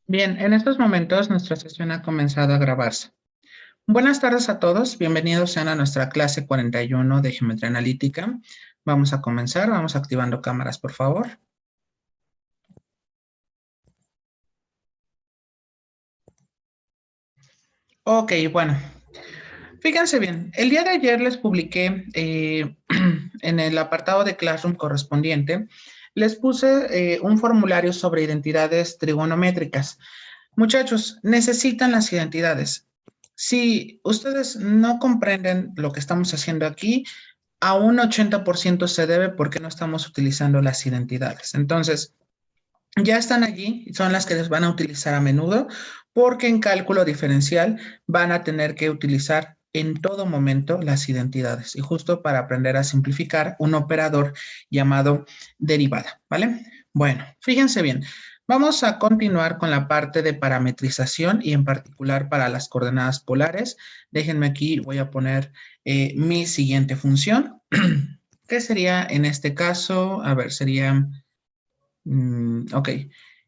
Bien, en estos momentos nuestra sesión ha comenzado a grabarse. Buenas tardes a todos, bienvenidos sean a nuestra clase 41 de Geometría Analítica. Vamos a comenzar, vamos activando cámaras, por favor. Ok, bueno, fíjense bien, el día de ayer les publiqué en el apartado de Classroom correspondiente, les puse un formulario sobre identidades trigonométricas. Muchachos, necesitan las identidades. Si ustedes no comprenden lo que estamos haciendo aquí, a un 80% se debe porque no estamos utilizando las identidades. Entonces, ya están allí, son las que les van a utilizar a menudo, porque en cálculo diferencial van a tener que utilizar en todo momento las identidades y justo para aprender a simplificar un operador llamado derivada, ¿vale? Bueno, fíjense bien, vamos a continuar con la parte de parametrización y en particular para las coordenadas polares. Déjenme aquí, voy a poner mi siguiente función, que sería en este caso, a ver, sería... ok.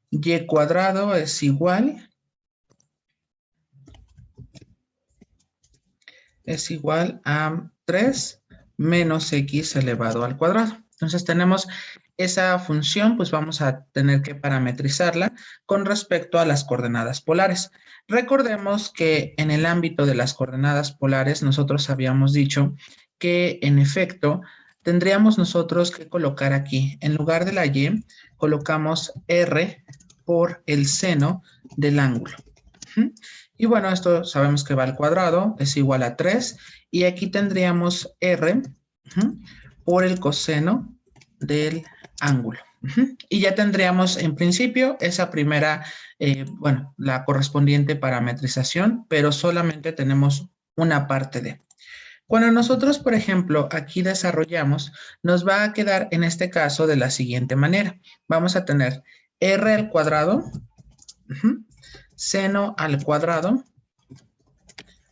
Y cuadrado es igual a 3 menos x elevado al cuadrado. Entonces tenemos esa función, pues vamos a tener que parametrizarla con respecto a las coordenadas polares. Recordemos que en el ámbito de las coordenadas polares nosotros habíamos dicho que en efecto tendríamos nosotros que colocar aquí, en lugar de la y, colocamos r por el seno del ángulo. Y bueno, esto sabemos que va al cuadrado, es igual a 3. Y aquí tendríamos r por el coseno del ángulo. Y ya tendríamos en principio esa primera, bueno, la correspondiente parametrización, pero solamente tenemos una parte de. Cuando nosotros, por ejemplo, aquí desarrollamos, nos va a quedar en este caso de la siguiente manera. Vamos a tener r al cuadrado, seno al cuadrado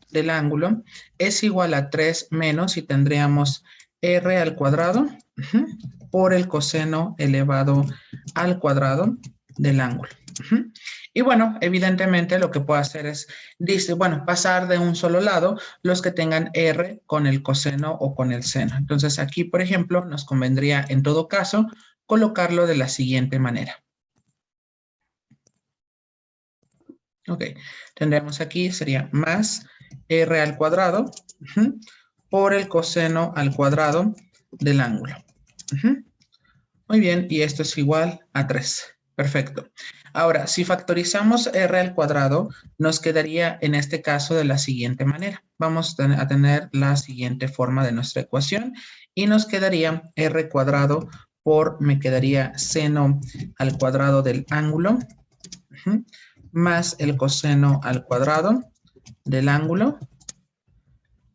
del ángulo es igual a 3 menos y tendríamos r al cuadrado por el coseno elevado al cuadrado del ángulo. Y bueno, evidentemente lo que puedo hacer es, dice, bueno, pasar de un solo lado los que tengan r con el coseno o con el seno. Entonces aquí, por ejemplo, nos convendría en todo caso colocarlo de la siguiente manera. Ok, tendremos aquí, sería más r al cuadrado por el coseno al cuadrado del ángulo. Muy bien, y esto es igual a 3. Perfecto. Ahora, si factorizamos r al cuadrado, nos quedaría en este caso de la siguiente manera. Vamos a tener la siguiente forma de nuestra ecuación y nos quedaría r cuadrado por, me quedaría seno al cuadrado del ángulo más el coseno al cuadrado del ángulo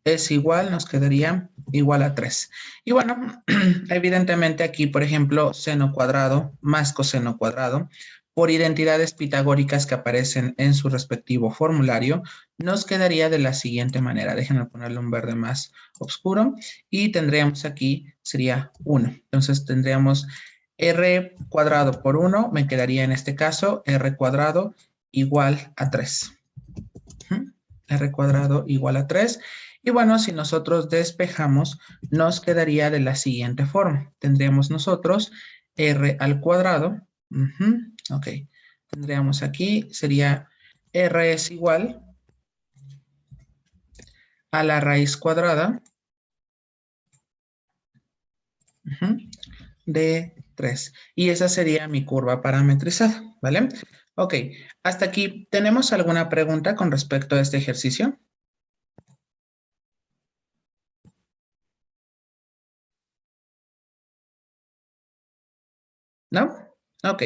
es igual, nos quedaría igual a 3. Y bueno, evidentemente aquí, por ejemplo, seno cuadrado más coseno cuadrado, por identidades pitagóricas que aparecen en su respectivo formulario, nos quedaría de la siguiente manera. Déjenme ponerle un verde más oscuro y tendríamos aquí, sería 1. Entonces tendríamos r cuadrado por 1, me quedaría en este caso r cuadrado igual a 3. R cuadrado igual a 3. Y bueno, si nosotros despejamos, nos quedaría de la siguiente forma. Tendríamos nosotros r al cuadrado. Ok. Tendríamos aquí, sería r es igual a la raíz cuadrada de 3. Y esa sería mi curva parametrizada, ¿vale? Ok, hasta aquí, ¿tenemos alguna pregunta con respecto a este ejercicio? ¿No? Ok,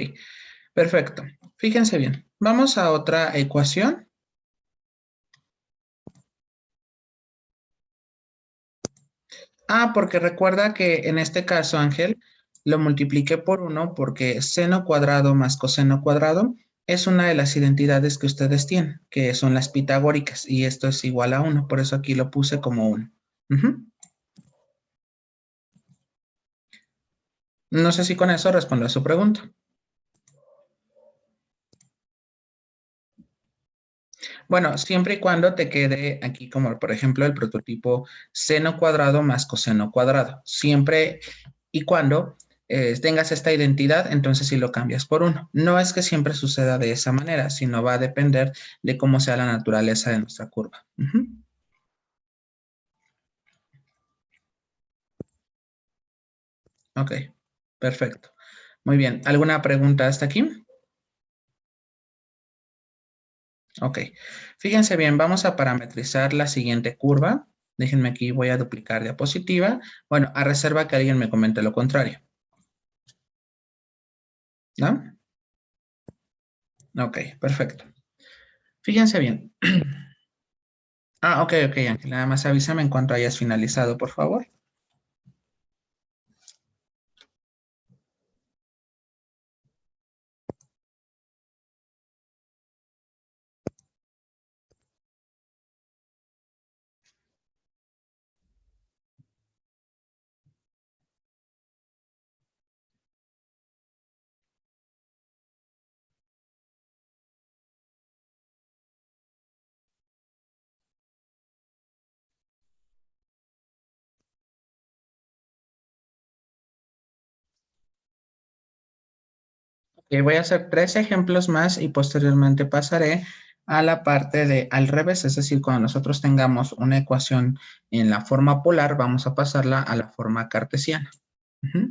perfecto. Fíjense bien. Vamos a otra ecuación. Porque recuerda que en este caso, Ángel, lo multipliqué por 1 porque seno cuadrado más coseno cuadrado es una de las identidades que ustedes tienen, que son las pitagóricas, y esto es igual a 1, por eso aquí lo puse como 1. No sé si con eso respondo a su pregunta. Bueno, siempre y cuando te quede aquí como, por ejemplo, el prototipo seno cuadrado más coseno cuadrado. Siempre y cuando tengas esta identidad, entonces sí lo cambias por 1. No es que siempre suceda de esa manera, sino va a depender de cómo sea la naturaleza de nuestra curva. Ok, perfecto. Muy bien. ¿Alguna pregunta hasta aquí? Ok. Fíjense bien, vamos a parametrizar la siguiente curva. Déjenme aquí, voy a duplicar diapositiva. Bueno, a reserva que alguien me comente lo contrario. ¿No? Ok, perfecto. Fíjense bien. Ah, ok, ok, Ángel. Nada más avísame en cuanto hayas finalizado, por favor. Voy a hacer 3 ejemplos más y posteriormente pasaré a la parte de al revés, es decir, cuando nosotros tengamos una ecuación en la forma polar, vamos a pasarla a la forma cartesiana. Ujú.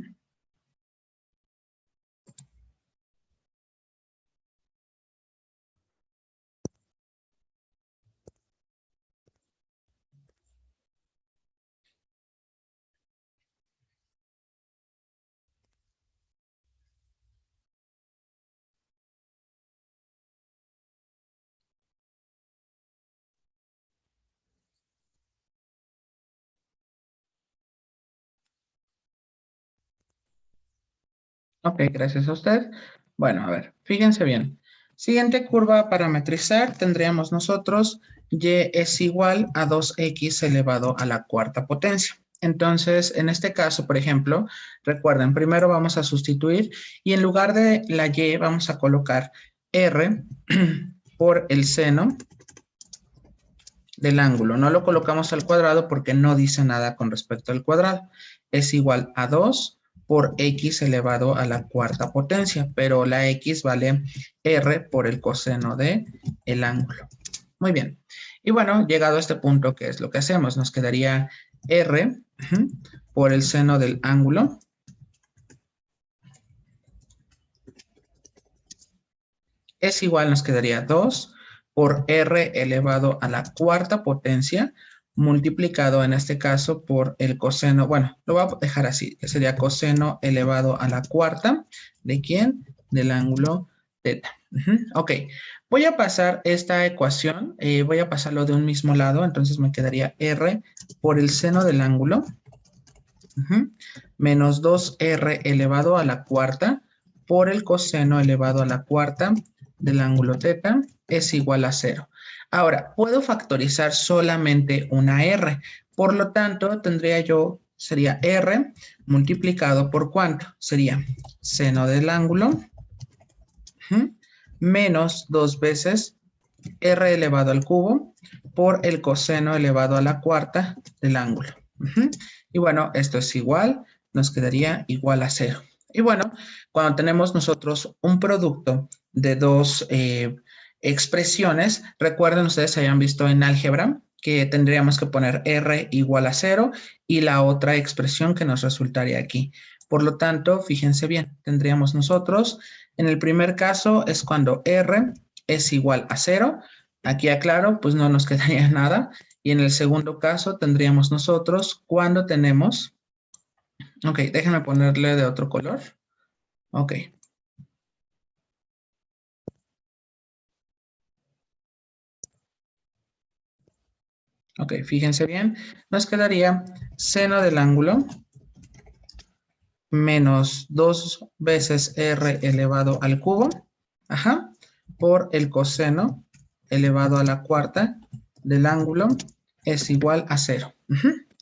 Ok, gracias a usted. Bueno, a ver, fíjense bien. Siguiente curva a parametrizar, tendríamos nosotros y es igual a 2x elevado a la cuarta potencia. Entonces, en este caso, por ejemplo, recuerden, primero vamos a sustituir y en lugar de la y vamos a colocar r por el seno del ángulo. No lo colocamos al cuadrado porque no dice nada con respecto al cuadrado. Es igual a 2 por x elevado a la cuarta potencia, pero la x vale r por el coseno de el ángulo. Muy bien. Y bueno, llegado a este punto, ¿qué es lo que hacemos? Nos quedaría r por el seno del ángulo es igual, nos quedaría 2 por r elevado a la cuarta potencia multiplicado en este caso por el coseno, bueno, lo voy a dejar así, que sería coseno elevado a la cuarta, ¿de quién? Del ángulo θ. Ok, voy a pasar esta ecuación, voy a pasarlo de un mismo lado, entonces me quedaría r por el seno del ángulo menos 2r elevado a la cuarta por el coseno elevado a la cuarta del ángulo θ es igual a 0. Ahora, puedo factorizar solamente una r, por lo tanto, tendría yo, sería r multiplicado por ¿cuánto? Sería seno del ángulo menos 2 veces r elevado al cubo por el coseno elevado a la cuarta del ángulo. Y bueno, esto es igual, nos quedaría igual a 0. Y bueno, cuando tenemos nosotros un producto de dos expresiones, recuerden ustedes hayan visto en álgebra que tendríamos que poner r igual a 0 y la otra expresión que nos resultaría aquí. Por lo tanto, fíjense bien, tendríamos nosotros, en el primer caso es cuando r es igual a 0. Aquí aclaro, pues no nos quedaría nada. Y en el segundo caso tendríamos nosotros cuando tenemos, ok, déjenme ponerle de otro color. Ok. Ok, fíjense bien, nos quedaría seno del ángulo menos 2 veces r elevado al cubo, por el coseno elevado a la cuarta del ángulo es igual a 0.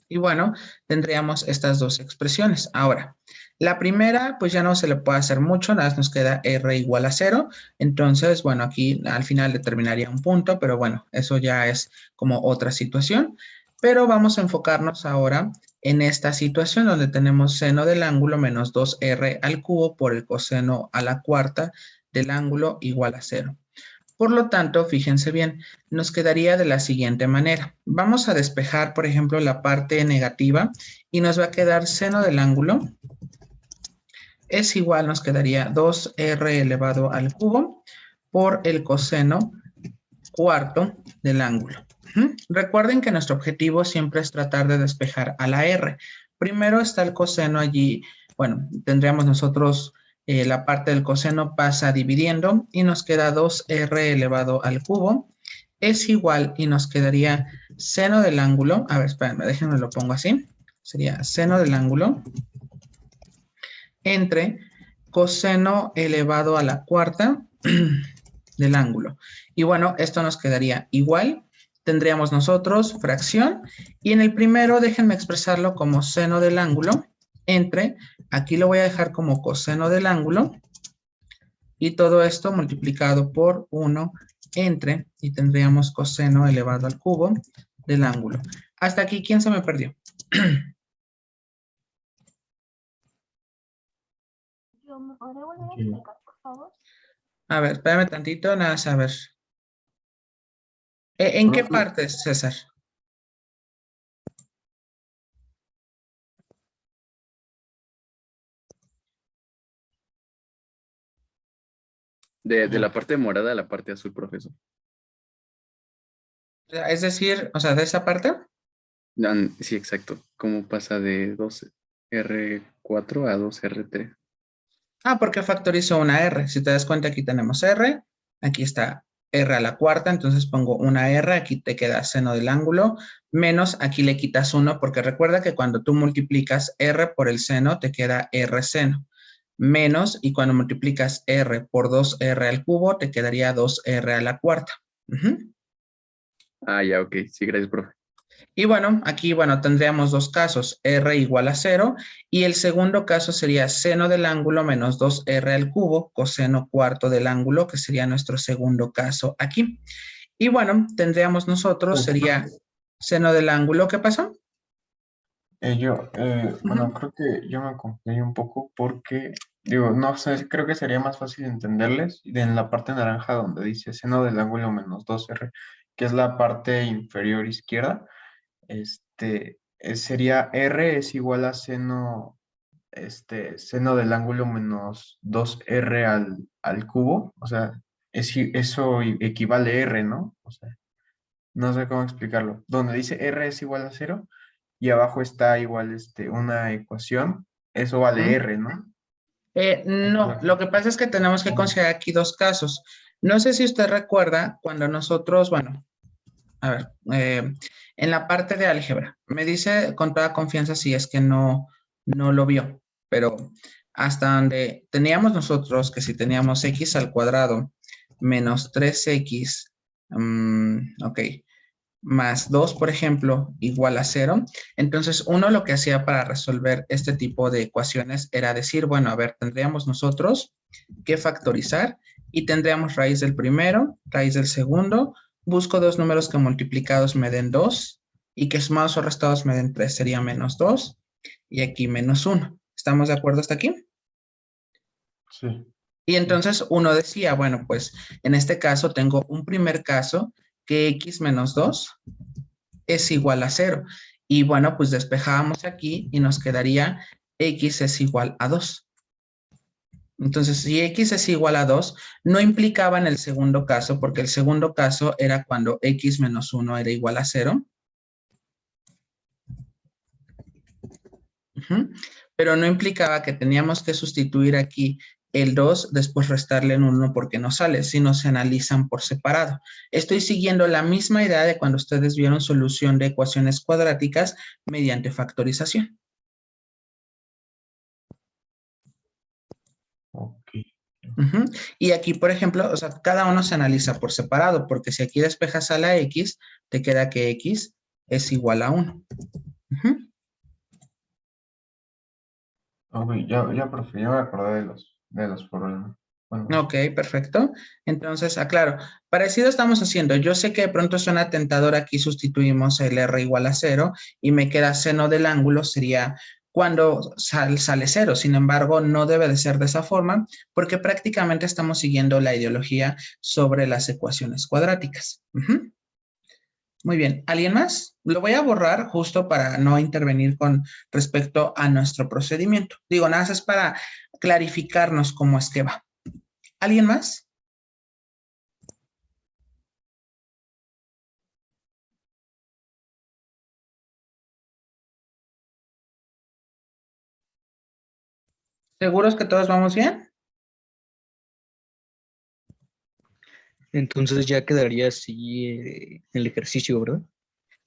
Y bueno, tendríamos estas dos expresiones. Ahora, La primera, pues ya no se le puede hacer mucho, nada más nos queda R igual a 0. Entonces, bueno, aquí al final determinaría un punto, pero bueno, eso ya es como otra situación. Pero vamos a enfocarnos ahora en esta situación donde tenemos seno del ángulo menos 2R al cubo por el coseno a la cuarta del ángulo igual a 0. Por lo tanto, fíjense bien, nos quedaría de la siguiente manera. Vamos a despejar, por ejemplo, la parte negativa y nos va a quedar seno del ángulo es igual, nos quedaría 2R elevado al cubo por el coseno cuarto del ángulo. Recuerden que nuestro objetivo siempre es tratar de despejar a la R. Primero está el coseno allí, bueno, tendríamos nosotros la parte del coseno pasa dividiendo y nos queda 2R elevado al cubo. Es igual y nos quedaría seno del ángulo, a ver, espérenme, déjenme lo pongo así. Sería seno del ángulo entre coseno elevado a la cuarta del ángulo. Y bueno, esto nos quedaría igual. Tendríamos nosotros fracción. Y en el primero, déjenme expresarlo como seno del ángulo entre, aquí lo voy a dejar como coseno del ángulo. Y todo esto multiplicado por 1 entre, y tendríamos coseno elevado al cubo del ángulo. Hasta aquí, ¿quién se me perdió? ¿Me podría volver a explicar, por favor? A ver, espérame tantito, nada, a ver. ¿En qué parte, César? De la parte morada a la parte azul, profesor. Es decir, o sea, de esa parte. Sí, exacto. ¿Cómo pasa de 2R4 a 2R3? Ah, porque factorizo una R. Si te das cuenta, aquí tenemos R. Aquí está R a la cuarta, entonces pongo una R. Aquí te queda seno del ángulo. Menos, aquí le quitas 1, porque recuerda que cuando tú multiplicas R por el seno, te queda R seno. Menos, y cuando multiplicas R por 2R al cubo, te quedaría 2R a la cuarta. Ah, ya, ok. Sí, gracias, profe. Y bueno, aquí, bueno, tendríamos dos casos, R igual a 0, y el segundo caso sería seno del ángulo menos 2R al cubo, coseno cuarto del ángulo, que sería nuestro segundo caso aquí. Y bueno, tendríamos nosotros, sería seno del ángulo, ¿qué pasó? Bueno, creo que yo me confundí un poco porque, digo, no sé, creo que sería más fácil entenderles en la parte naranja donde dice seno del ángulo menos 2R, que es la parte inferior izquierda. Sería R es igual a seno, seno del ángulo menos 2R al cubo, o sea, eso equivale a R, ¿no? O sea, no sé cómo explicarlo. Donde dice R es igual a 0 y abajo está igual una ecuación, eso vale R, ¿no? No, lo que pasa es que tenemos que considerar aquí dos casos. No sé si usted recuerda cuando nosotros, bueno, a ver, en la parte de álgebra, me dice con toda confianza si es que no lo vio, pero hasta donde teníamos nosotros que si teníamos x al cuadrado menos 3x, ok, más 2, por ejemplo, igual a 0. Entonces, uno lo que hacía para resolver este tipo de ecuaciones era decir, bueno, a ver, tendríamos nosotros que factorizar y tendríamos raíz del primero, raíz del segundo, busco dos números que multiplicados me den 2 y que sumados o restados me den 3, sería menos 2 y aquí menos 1. ¿Estamos de acuerdo hasta aquí? Sí. Y entonces uno decía, bueno, pues en este caso tengo un primer caso que x menos 2 es igual a 0. Y bueno, pues despejábamos aquí y nos quedaría x es igual a 2. Entonces, si x es igual a 2, no implicaba en el segundo caso, porque el segundo caso era cuando x menos 1 era igual a 0. Pero no implicaba que teníamos que sustituir aquí el 2, después restarle en 1 porque no sale, sino se analizan por separado. Estoy siguiendo la misma idea de cuando ustedes vieron solución de ecuaciones cuadráticas mediante factorización. Ok. Y aquí, por ejemplo, o sea, cada uno se analiza por separado, porque si aquí despejas a la x, te queda que x es igual a 1. Ok, profe, ya me acordé de los problemas. Bueno, Ok, perfecto. Entonces, aclaro, parecido estamos haciendo. Yo sé que de pronto suena tentador, aquí sustituimos el R igual a 0 y me queda seno del ángulo, sería cuando sale 0. Sin embargo, no debe de ser de esa forma porque prácticamente estamos siguiendo la ideología sobre las ecuaciones cuadráticas. Ujú. Muy bien, ¿alguien más? Lo voy a borrar justo para no intervenir con respecto a nuestro procedimiento. Digo, nada más es para clarificarnos cómo es que va. ¿Alguien más? ¿Seguros que todos vamos bien? Entonces ya quedaría así el ejercicio, ¿verdad?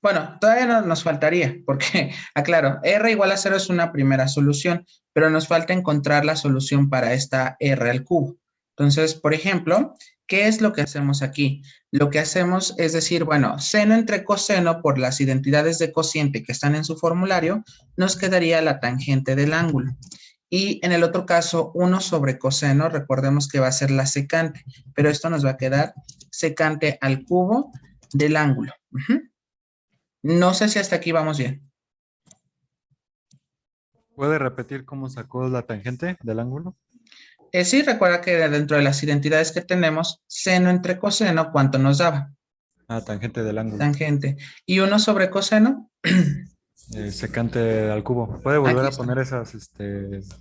Bueno, todavía nos faltaría, porque, aclaro, R igual a 0 es una primera solución, pero nos falta encontrar la solución para esta R al cubo. Entonces, por ejemplo, ¿qué es lo que hacemos aquí? Lo que hacemos es decir, bueno, seno entre coseno por las identidades de cociente que están en su formulario, nos quedaría la tangente del ángulo. Y en el otro caso, 1 sobre coseno, recordemos que va a ser la secante, pero esto nos va a quedar secante al cubo del ángulo. No sé si hasta aquí vamos bien. ¿Puede repetir cómo sacó la tangente del ángulo? Sí, recuerda que dentro de las identidades que tenemos, seno entre coseno, ¿cuánto nos daba? Ah, tangente del ángulo. Tangente. Y 1 sobre coseno, Secante al cubo. ¿Puede aquí volver a está. poner esas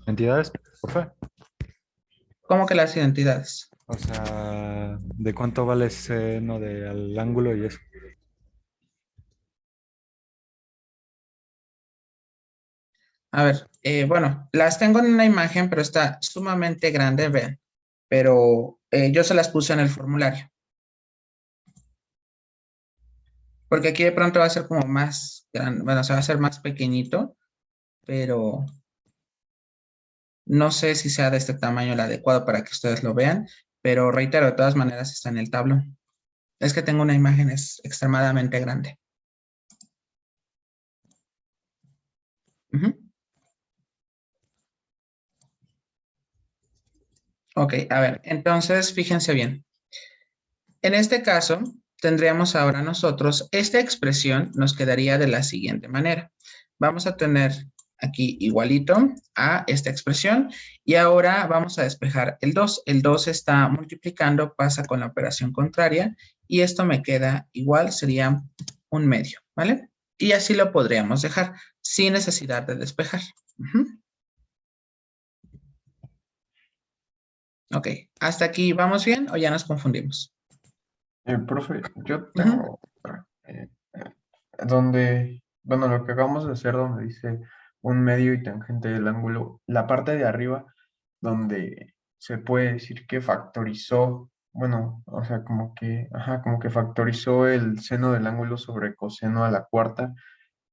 entidades, por favor? ¿Cómo que las identidades? O sea, ¿de cuánto vale seno del ángulo y eso? A ver, bueno, las tengo en una imagen, pero está sumamente grande, vean. Pero yo se las puse en el formulario. Porque aquí de pronto va a ser como más grande, bueno, se va a hacer más pequeñito, pero no sé si sea de este tamaño el adecuado para que ustedes lo vean, pero reitero, de todas maneras está en el tablón. Es que tengo una imagen extremadamente grande. Ujú. Ok, a ver, entonces fíjense bien. En este caso, tendríamos ahora nosotros, esta expresión nos quedaría de la siguiente manera. Vamos a tener aquí igualito a esta expresión y ahora vamos a despejar el 2. El 2 está multiplicando, pasa con la operación contraria y esto me queda igual, sería un medio, ¿vale? Y así lo podríamos dejar sin necesidad de despejar. Ujú. Ok, ¿hasta aquí vamos bien o ya nos confundimos? profe, yo Ujú. tengo otra. Donde, bueno, lo que acabamos de hacer, donde dice un medio y tangente del ángulo, la parte de arriba, donde se puede decir que factorizó, bueno, o sea, como que, ajá, como que factorizó el seno del ángulo sobre coseno a la cuarta.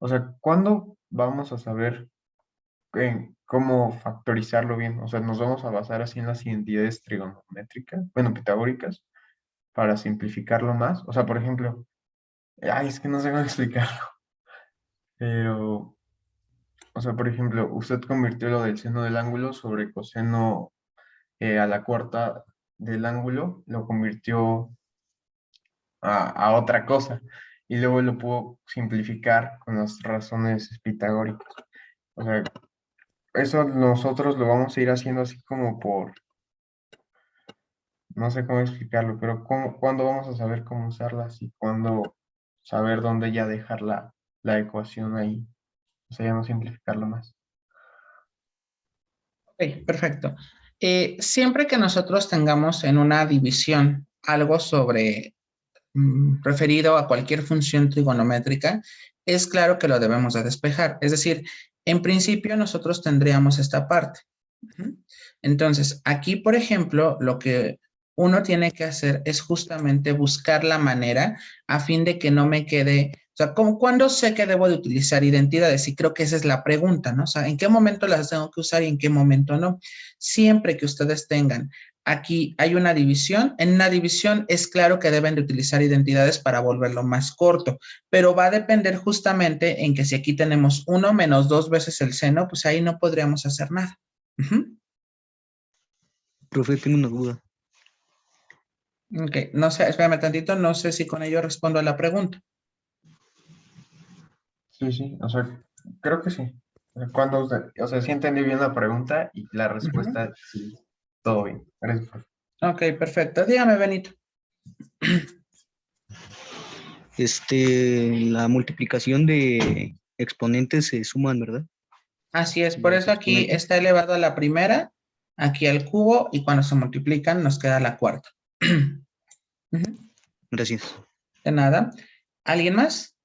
O sea, ¿cuándo vamos a saber cómo factorizarlo bien? O sea, nos vamos a basar así en las identidades trigonométricas, bueno, pitagóricas, para simplificarlo más. O sea, por ejemplo, ay, es que no sé cómo explicarlo, pero, o sea, por ejemplo, usted convirtió lo del seno del ángulo sobre coseno a la cuarta del ángulo, lo convirtió a otra cosa y luego lo pudo simplificar con las razones pitagóricas. O sea, eso nosotros lo vamos a ir haciendo así como por, no sé cómo explicarlo, pero ¿cuándo vamos a saber cómo usarlas y cuándo saber dónde ya dejar la ecuación ahí? O sea, ya no simplificarlo más. Ok, perfecto. Siempre que nosotros tengamos en una división algo sobre referido a cualquier función trigonométrica, es claro que lo debemos de despejar. Es decir, en principio nosotros tendríamos esta parte. Ujú. Entonces, aquí, por ejemplo, lo que uno tiene que hacer es justamente buscar la manera a fin de que no me quede, o sea, ¿cuándo sé que debo de utilizar identidades? Y creo que esa es la pregunta, ¿no? O sea, ¿en qué momento las tengo que usar y en qué momento no? Siempre que ustedes tengan aquí hay una división, en una división es claro que deben de utilizar identidades para volverlo más corto, pero va a depender justamente en que si aquí tenemos 1 menos 2 veces el seno, pues ahí no podríamos hacer nada. Profe, tengo una duda. Ok, no sé, espérame tantito, no sé si con ello respondo a la pregunta. Sí, o sea, creo que sí. Cuando, o sea, sí entendí bien la pregunta y la respuesta, sí, todo bien. Gracias, profe. Ok, perfecto. Dígame, Benito. La multiplicación de exponentes se suman, ¿verdad? Así es, por Los eso aquí exponentes. está elevado a la primera, aquí al cubo, y cuando se multiplican nos queda la cuarta. Ujú, Gracias. de nada. ¿Alguien más?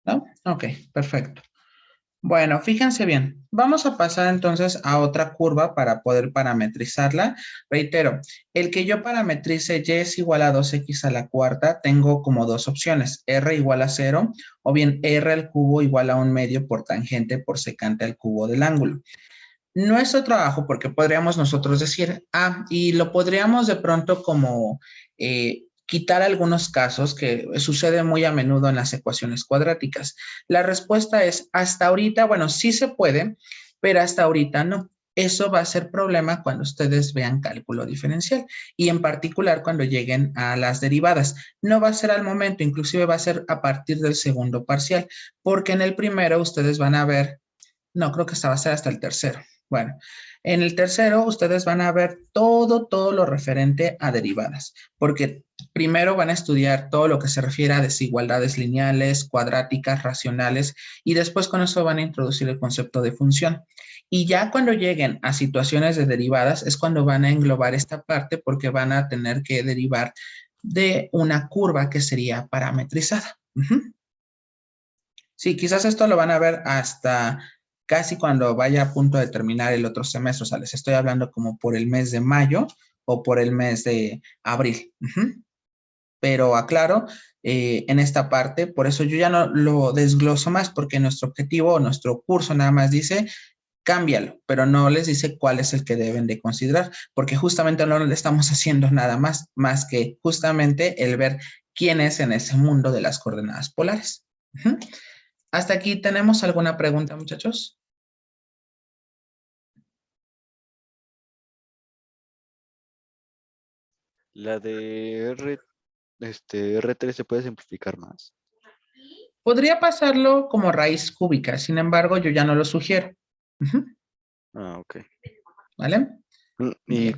¿No? Ok, perfecto. Bueno, fíjense bien. Vamos a pasar entonces a otra curva para poder parametrizarla. Reitero, el que yo parametrice y es igual a 2x a la cuarta, tengo como dos opciones, r igual a 0 o bien r al cubo igual a 1/2 por tangente por secante al cubo del ángulo. Nuestro trabajo, porque podríamos nosotros decir, y lo podríamos de pronto como quitar algunos casos que sucede muy a menudo en las ecuaciones cuadráticas. La respuesta es, hasta ahorita, bueno, sí se puede, pero hasta ahorita no. Eso va a ser problema cuando ustedes vean cálculo diferencial y en particular cuando lleguen a las derivadas. No va a ser al momento, inclusive va a ser a partir del segundo parcial, porque en el primero ustedes van a ver, no, creo que esta va a ser hasta el tercero. Bueno, en el tercero ustedes van a ver todo lo referente a derivadas, porque primero van a estudiar todo lo que se refiere a desigualdades lineales, cuadráticas, racionales, y después con eso van a introducir el concepto de función. Y ya cuando lleguen a situaciones de derivadas es cuando van a englobar esta parte porque van a tener que derivar de una curva que sería parametrizada. Sí, quizás esto lo van a ver hasta casi cuando vaya a punto de terminar el otro semestre. O sea, les estoy hablando como por el mes de mayo o por el mes de abril. Pero aclaro, en esta parte, por eso yo ya no lo desgloso más, porque nuestro objetivo, nuestro curso nada más dice, cámbialo, pero no les dice cuál es el que deben de considerar, porque justamente no le estamos haciendo nada más que justamente el ver quién es en ese mundo de las coordenadas polares. ¿Hasta aquí tenemos alguna pregunta, muchachos? La de R3 se puede simplificar más. Podría pasarlo como raíz cúbica, sin embargo, yo ya no lo sugiero. Ok. ¿Vale? ¿Y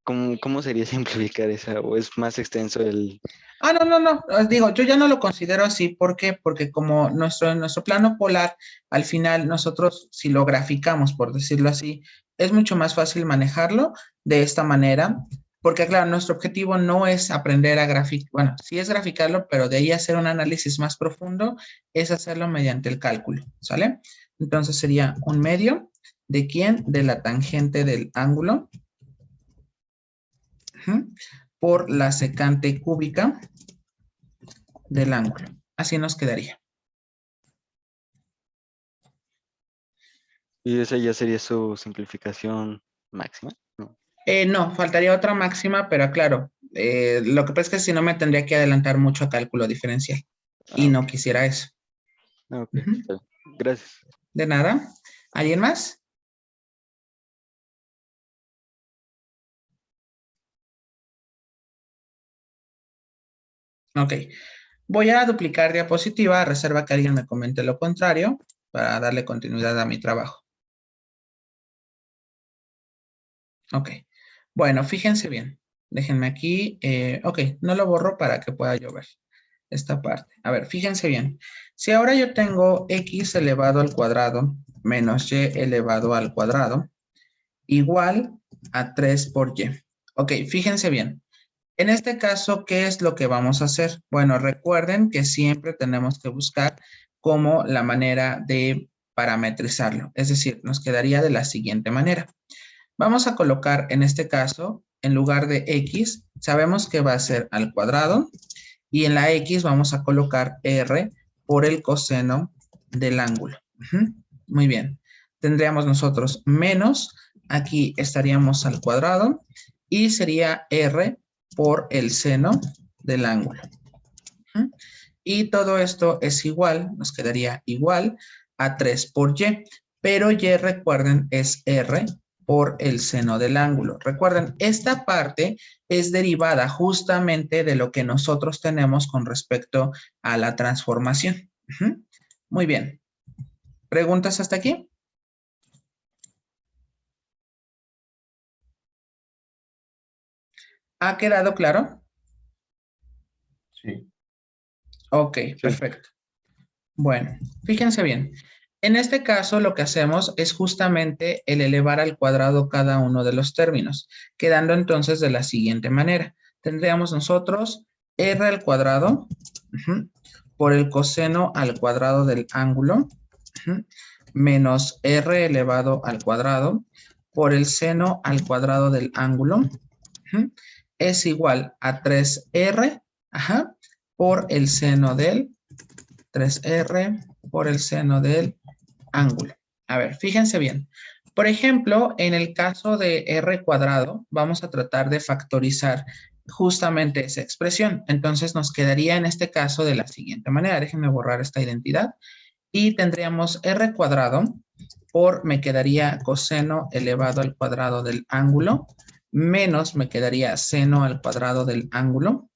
Ok. cómo sería simplificar esa? ¿O es más extenso el...? No. Digo, yo ya no lo considero así. ¿Por qué? Porque como nuestro plano polar, al final nosotros, si lo graficamos, por decirlo así, es mucho más fácil manejarlo de esta manera. Porque, claro, nuestro objetivo no es aprender a graficar, bueno, sí es graficarlo, pero de ahí hacer un análisis más profundo es hacerlo mediante el cálculo, ¿sale? Entonces sería un medio de quién? De la tangente del ángulo por la secante cúbica del ángulo. Así nos quedaría. ¿Y esa ya sería su simplificación máxima? No. No, faltaría otra máxima, pero claro, lo que pasa es que si no me tendría que adelantar mucho a cálculo diferencial y no Ok. quisiera eso. Ok, está bien. Gracias. De nada. ¿Alguien más? Ok. Voy a duplicar diapositiva a reserva que alguien me comente lo contrario para darle continuidad a mi trabajo. Ok. Bueno, fíjense bien. Déjenme aquí. Ok, no lo borro para que pueda yo ver esta parte. A ver, fíjense bien. Si ahora yo tengo x elevado al cuadrado menos y elevado al cuadrado igual a 3 por y. Ok, fíjense bien. En este caso, ¿qué es lo que vamos a hacer? Bueno, recuerden que siempre tenemos que buscar como la manera de parametrizarlo. Es decir, nos quedaría de la siguiente manera. Vamos a colocar en este caso, en lugar de x, sabemos que va a ser al cuadrado y en la x vamos a colocar r por el coseno del ángulo. Muy bien. Tendríamos nosotros menos, aquí estaríamos al cuadrado y sería r por el seno del ángulo. Y todo esto es igual, nos quedaría igual a 3 por y, pero y recuerden es r por el seno del ángulo. Recuerden, esta parte es derivada justamente de lo que nosotros tenemos con respecto a la transformación. Muy bien. ¿Preguntas hasta aquí? ¿Ha quedado claro? Sí. Ok, perfecto. Bueno, fíjense bien. En este caso, lo que hacemos es justamente el elevar al cuadrado cada uno de los términos, quedando entonces de la siguiente manera. Tendríamos nosotros r al cuadrado por el coseno al cuadrado del ángulo menos r elevado al cuadrado por el seno al cuadrado del ángulo es igual a 3r por el seno del 3r por el seno del ángulo. A ver, fíjense bien. Por ejemplo, en el caso de r cuadrado, vamos a tratar de factorizar justamente esa expresión. Entonces nos quedaría en este caso de la siguiente manera. Déjenme borrar esta identidad. Y tendríamos r cuadrado por, me quedaría coseno elevado al cuadrado del ángulo, menos me quedaría seno al cuadrado del ángulo.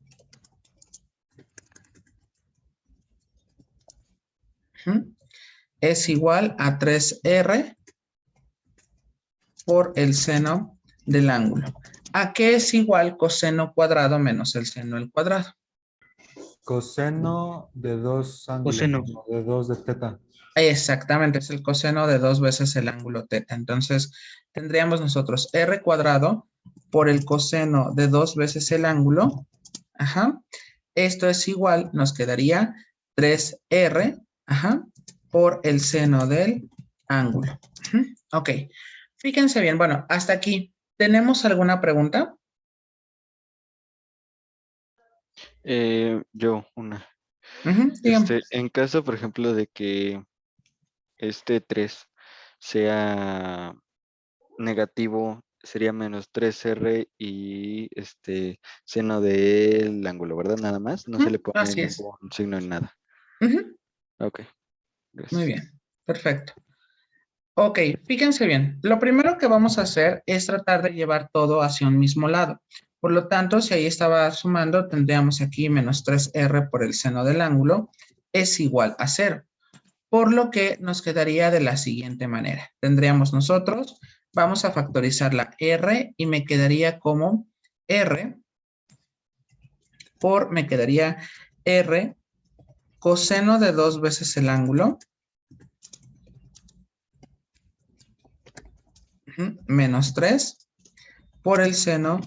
Es igual a 3r por el seno del ángulo. ¿A qué es igual coseno cuadrado menos el seno al cuadrado? Coseno de 2 ángulos, Coseno. de 2 de teta. Exactamente, es el coseno de 2 veces el ángulo teta. Entonces, tendríamos nosotros r cuadrado por el coseno de 2 veces el ángulo. Esto es igual, nos quedaría 3r, por el seno del ángulo. Ok, fíjense bien, bueno, hasta aquí. ¿Tenemos alguna pregunta? Yo, una. Dígame. En caso, por ejemplo, de que este 3 sea negativo, sería menos 3r y seno del ángulo, ¿verdad? Nada más. No se le pone Así es. ningún signo en nada. Ok, gracias. Muy bien, perfecto. Ok, fíjense bien. Lo primero que vamos a hacer es tratar de llevar todo hacia un mismo lado. Por lo tanto, si ahí estaba sumando, tendríamos aquí menos 3r por el seno del ángulo es igual a 0. Por lo que nos quedaría de la siguiente manera. Tendríamos nosotros, vamos a factorizar la r y me quedaría como r por, me quedaría r coseno de 2 veces el ángulo menos 3 por el seno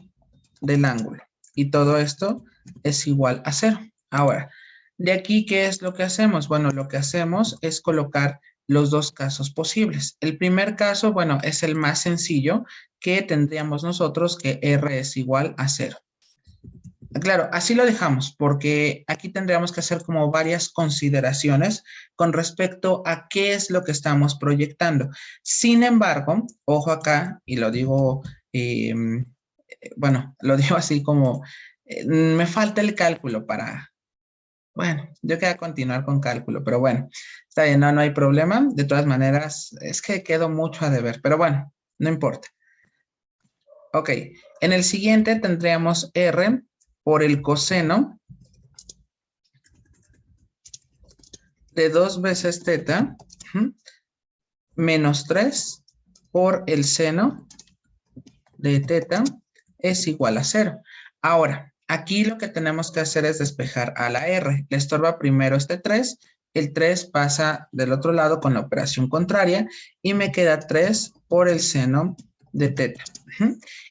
del ángulo. Y todo esto es igual a 0. Ahora, de aquí, ¿qué es lo que hacemos? Bueno, lo que hacemos es colocar los dos casos posibles. El primer caso, bueno, es el más sencillo, que tendríamos nosotros que r es igual a 0. Claro, así lo dejamos, porque aquí tendríamos que hacer como varias consideraciones con respecto a qué es lo que estamos proyectando. Sin embargo, ojo acá, y lo digo, bueno, lo digo así como, me falta el cálculo para, bueno, yo quería continuar con cálculo, pero bueno, está bien, no hay problema. De todas maneras, es que quedo mucho a deber, pero bueno, no importa. Ok, en el siguiente tendríamos r por el coseno de 2 veces teta menos 3 por el seno de teta es igual a 0. Ahora, aquí lo que tenemos que hacer es despejar a la r. Le estorba primero este 3. El 3 pasa del otro lado con la operación contraria y me queda 3 por el seno de teta.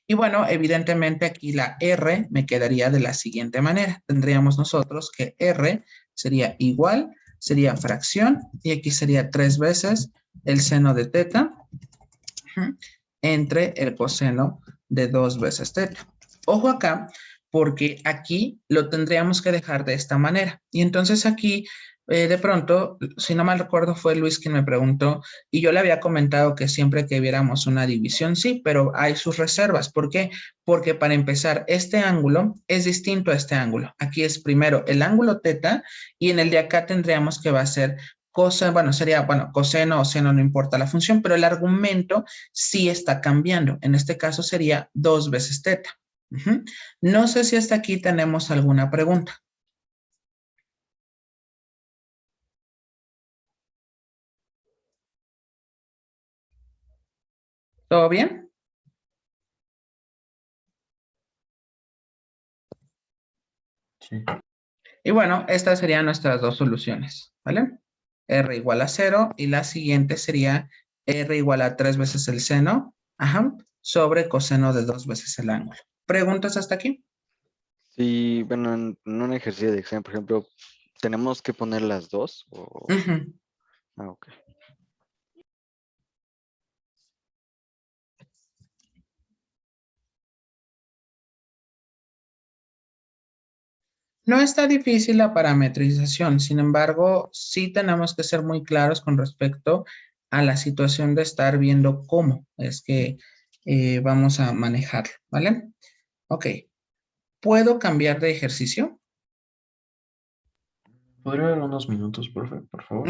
Y bueno, evidentemente aquí la r me quedaría de la siguiente manera. Tendríamos nosotros que r sería igual sería fracción y aquí sería 3 veces el seno de teta entre el coseno de 2 veces teta. Ojo acá, porque aquí lo tendríamos que dejar de esta manera. Y entonces aquí, de pronto, si no mal recuerdo, fue Luis quien me preguntó, y yo le había comentado que siempre que viéramos una división, sí, pero hay sus reservas. ¿Por qué? Porque para empezar, este ángulo es distinto a este ángulo. Aquí es primero el ángulo teta, y en el de acá tendríamos que va a ser coseno o seno, no importa la función, pero el argumento sí está cambiando. En este caso sería 2 veces teta. No sé si hasta aquí tenemos alguna pregunta. ¿Todo bien? Sí. Y bueno, estas serían nuestras dos soluciones, ¿vale? R igual a 0 y la siguiente sería R igual a 3 veces el seno, sobre coseno de 2 veces el ángulo. ¿Preguntas hasta aquí? Sí, bueno, en un ejercicio de examen, por ejemplo, ¿tenemos que poner las dos? Ah, ok. No está difícil la parametrización, sin embargo, sí tenemos que ser muy claros con respecto a la situación de estar viendo cómo es que vamos a manejarlo, ¿vale? Ok. ¿Puedo cambiar de ejercicio? ¿Podría dar unos minutos, profe, por favor?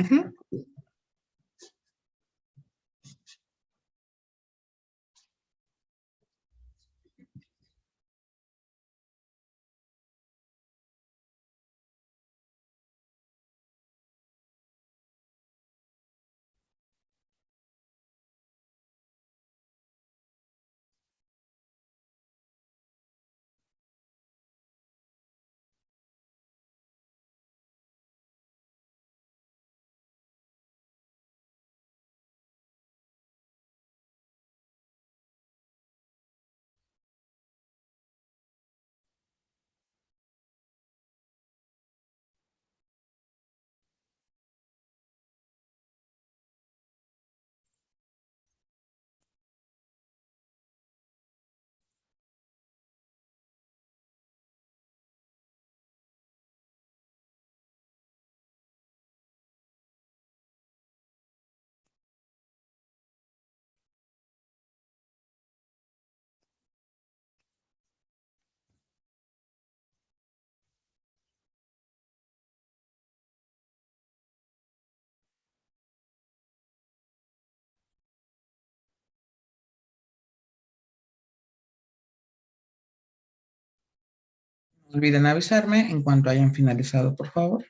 No olviden avisarme en cuanto hayan finalizado, por favor.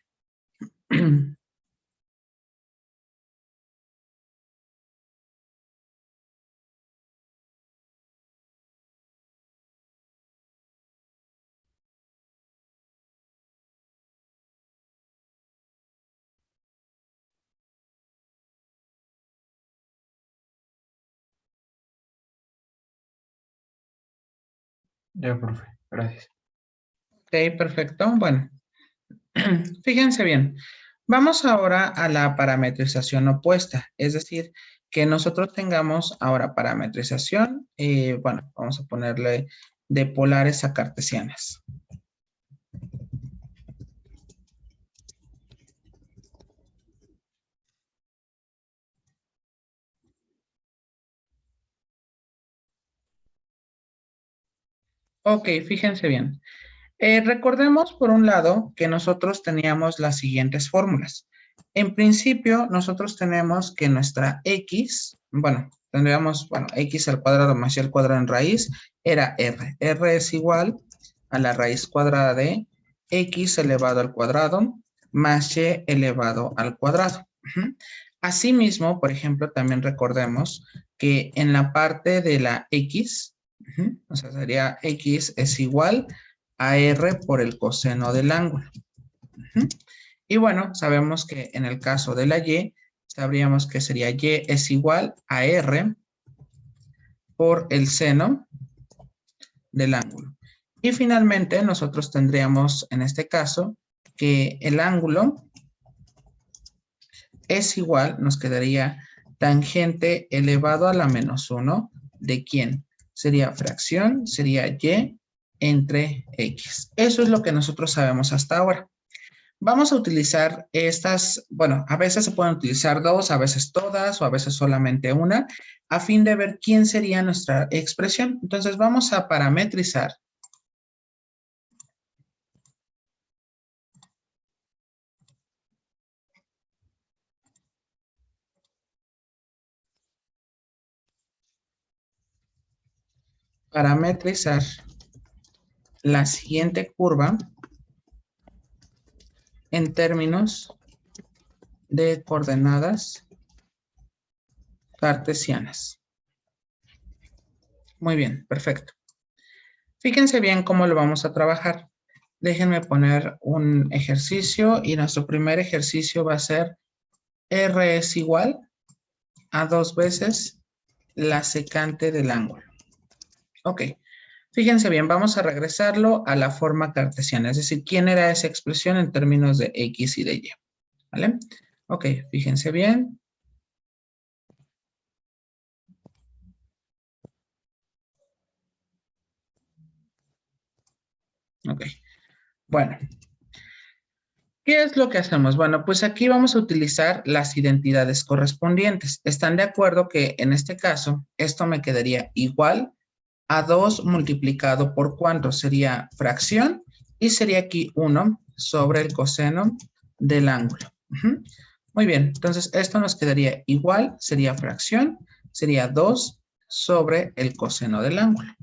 Ya, profe, gracias. Ok, perfecto. Bueno, fíjense bien. Vamos ahora a la parametrización opuesta, es decir, que nosotros tengamos ahora parametrización, bueno, vamos a ponerle de polares a cartesianas. Ok, fíjense bien. Recordemos por un lado que nosotros teníamos las siguientes fórmulas. En principio, nosotros tenemos que nuestra x, bueno, tendríamos, bueno, x al cuadrado más y al cuadrado en raíz, era r. R es igual a la raíz cuadrada de x elevado al cuadrado más y elevado al cuadrado. Asimismo, por ejemplo, también recordemos que en la parte de la x, o sea, sería x es igual a r por el coseno del ángulo. Y bueno, sabemos que en el caso de la y, sabríamos que sería y es igual a r por el seno del ángulo. Y finalmente nosotros tendríamos en este caso que el ángulo es igual, nos quedaría tangente elevado a la menos 1 de quién. Sería fracción, sería y entre x. Eso es lo que nosotros sabemos hasta ahora. Vamos a utilizar estas, bueno, a veces se pueden utilizar dos, a veces todas o a veces solamente una, a fin de ver quién sería nuestra expresión. Entonces vamos a parametrizar. Parametrizar la siguiente curva en términos de coordenadas cartesianas. Muy bien, perfecto. Fíjense bien cómo lo vamos a trabajar. Déjenme poner un ejercicio y nuestro primer ejercicio va a ser R es igual a 2 veces la secante del ángulo. Ok, fíjense bien, vamos a regresarlo a la forma cartesiana, es decir, ¿quién era esa expresión en términos de X y de Y? ¿Vale? Ok, fíjense bien. Ok, bueno. ¿Qué es lo que hacemos? Bueno, pues aquí vamos a utilizar las identidades correspondientes. ¿Están de acuerdo que en este caso esto me quedaría igual a 2 multiplicado por cuánto? Sería fracción y sería aquí 1 sobre el coseno del ángulo. Muy bien, entonces esto nos quedaría igual, sería fracción, sería 2 sobre el coseno del ángulo.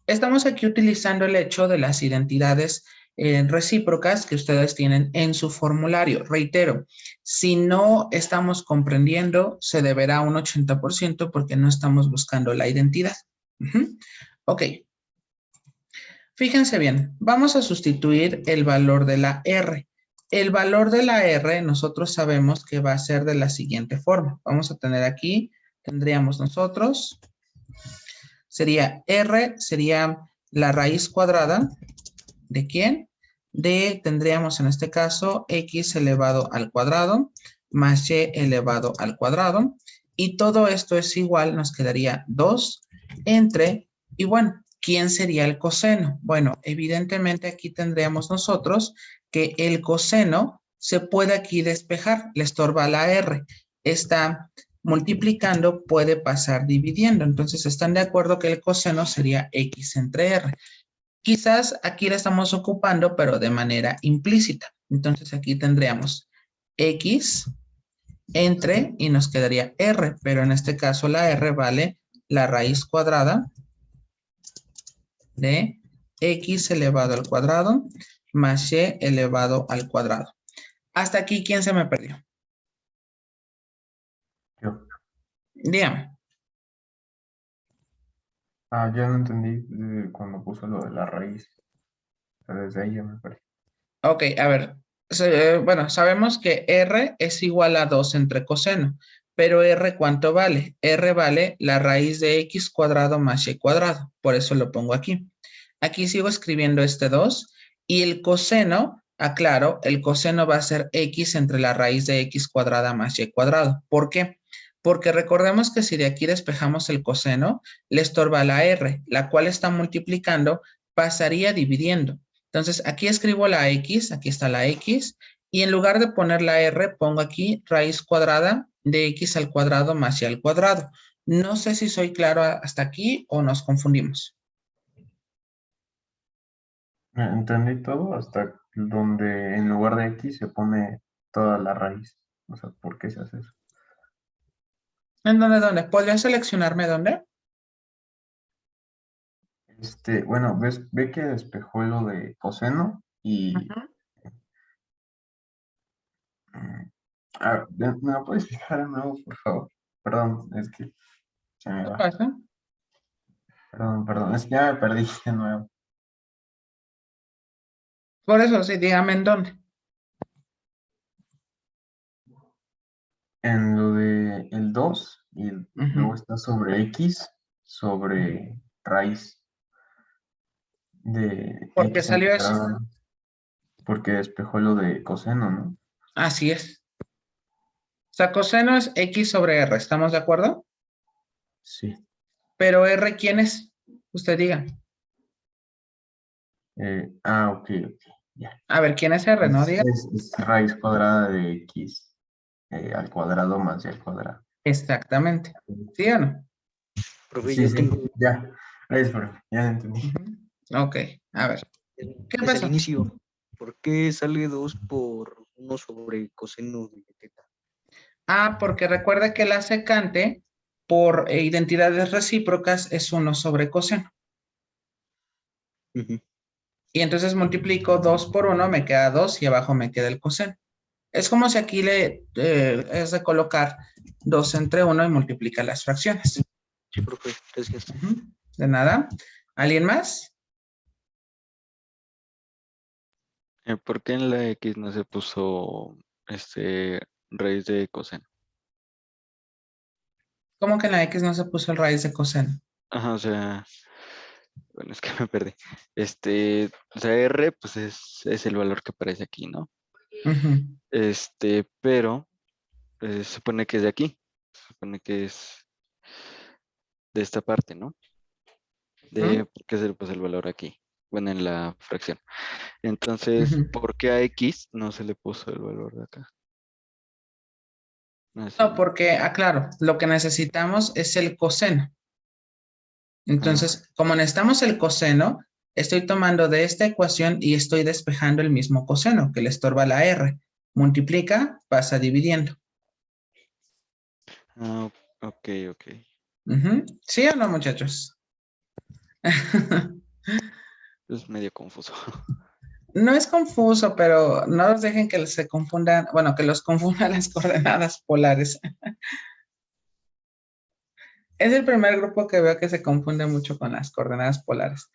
Estamos aquí utilizando el hecho de las identidades recíprocas que ustedes tienen en su formulario. Reitero, si no estamos comprendiendo, se deberá un 80% porque no estamos buscando la identidad. Ok. Fíjense bien, vamos a sustituir el valor de la R. El valor de la R nosotros sabemos que va a ser de la siguiente forma. Vamos a tener aquí, tendríamos nosotros, sería R, sería la raíz cuadrada. ¿De quién? Tendríamos en este caso x elevado al cuadrado más y elevado al cuadrado. Y todo esto es igual, nos quedaría 2 entre, y bueno, ¿quién sería el coseno? Bueno, evidentemente aquí tendríamos nosotros que el coseno se puede aquí despejar, le estorba la R. Está multiplicando, puede pasar dividiendo. Entonces, ¿están de acuerdo que el coseno sería x entre R? Quizás aquí la estamos ocupando, pero de manera implícita. Entonces aquí tendríamos x entre y nos quedaría r, pero en este caso la r vale la raíz cuadrada de x elevado al cuadrado más y elevado al cuadrado. Hasta aquí, ¿quién se me perdió? Yo. Dígame. Ya no entendí cuando puso lo de la raíz. O sea, desde ahí ya me perdí. Ok, a ver. Bueno, sabemos que R es igual a 2 entre coseno, pero R ¿cuánto vale? R vale la raíz de x cuadrado más y cuadrado, por eso lo pongo aquí. Aquí sigo escribiendo este 2 y el coseno, aclaro, el coseno va a ser x entre la raíz de x cuadrada más y cuadrado. ¿Por qué? Porque recordemos que si de aquí despejamos el coseno, le estorba la R, la cual está multiplicando, pasaría dividiendo. Entonces, aquí escribo la x, aquí está la x, y en lugar de poner la r, pongo aquí raíz cuadrada de x al cuadrado más y al cuadrado. No sé si soy claro hasta aquí o nos confundimos. Entendí todo hasta donde en lugar de x se pone toda la raíz. O sea, ¿por qué se hace eso? ¿En dónde? ¿Podrías seleccionarme dónde? Bueno, ve que despejó lo de coseno y... ¿me lo puedes fijar de nuevo, por favor? Perdón, es que se me ¿Qué va. pasa? Perdón, es que ya me perdí de nuevo. Por eso, sí, dígame en dónde. En lo de el 2 y luego está sobre x sobre raíz de ¿Por qué x salió eso? porque despejó lo de coseno, ¿no? Así es. O sea, coseno es X sobre R, ¿estamos de acuerdo? Sí. Pero R, ¿quién es? Usted diga. Ok, ok. Ya. A ver, ¿quién es R? No diga. Es raíz cuadrada de X al cuadrado más y al cuadrado. Exactamente. ¿Sí o no? Profe, Sí, yo sí, tengo ya. Gracias, profe. Ya lo entendí. Ujú. Ok, a ver. ¿Qué desde pasó? el inicio. ¿Por qué sale 2 por 1 sobre coseno de teta? Ah, porque recuerda que la secante por identidades recíprocas es 1 sobre coseno. Ujú. Y entonces multiplico 2 por 1, me queda 2 y abajo me queda el coseno. Es como si aquí es de colocar 2 entre 1 y multiplicar las fracciones. Sí, profe, gracias. Ujú. De nada. ¿Alguien más? ¿Por qué en la X no se puso raíz de coseno? ¿Cómo que en la X no se puso el raíz de coseno? Ajá, o sea, bueno, es que me perdí. O sea, R, pues es el valor que aparece aquí, ¿no? Ujú. Pero se supone que es de aquí. Se supone que es de esta parte, ¿no? Ujú. ¿Qué es pues, el valor aquí? Bueno, en la fracción. Entonces, Ujú. ¿por qué a X no se le puso el valor de acá? No sé. No, porque, claro, lo que necesitamos es el coseno. Ah, Entonces, como necesitamos el coseno, estoy tomando de esta ecuación y estoy despejando el mismo coseno que le estorba la R. Multiplica, pasa dividiendo. ok, ok. Ujú. ¿Sí o no, muchachos? Es medio confuso. No es confuso, pero no los dejen que se confundan, bueno, que los confundan las coordenadas polares. Es el primer grupo que veo que se confunde mucho con las coordenadas polares.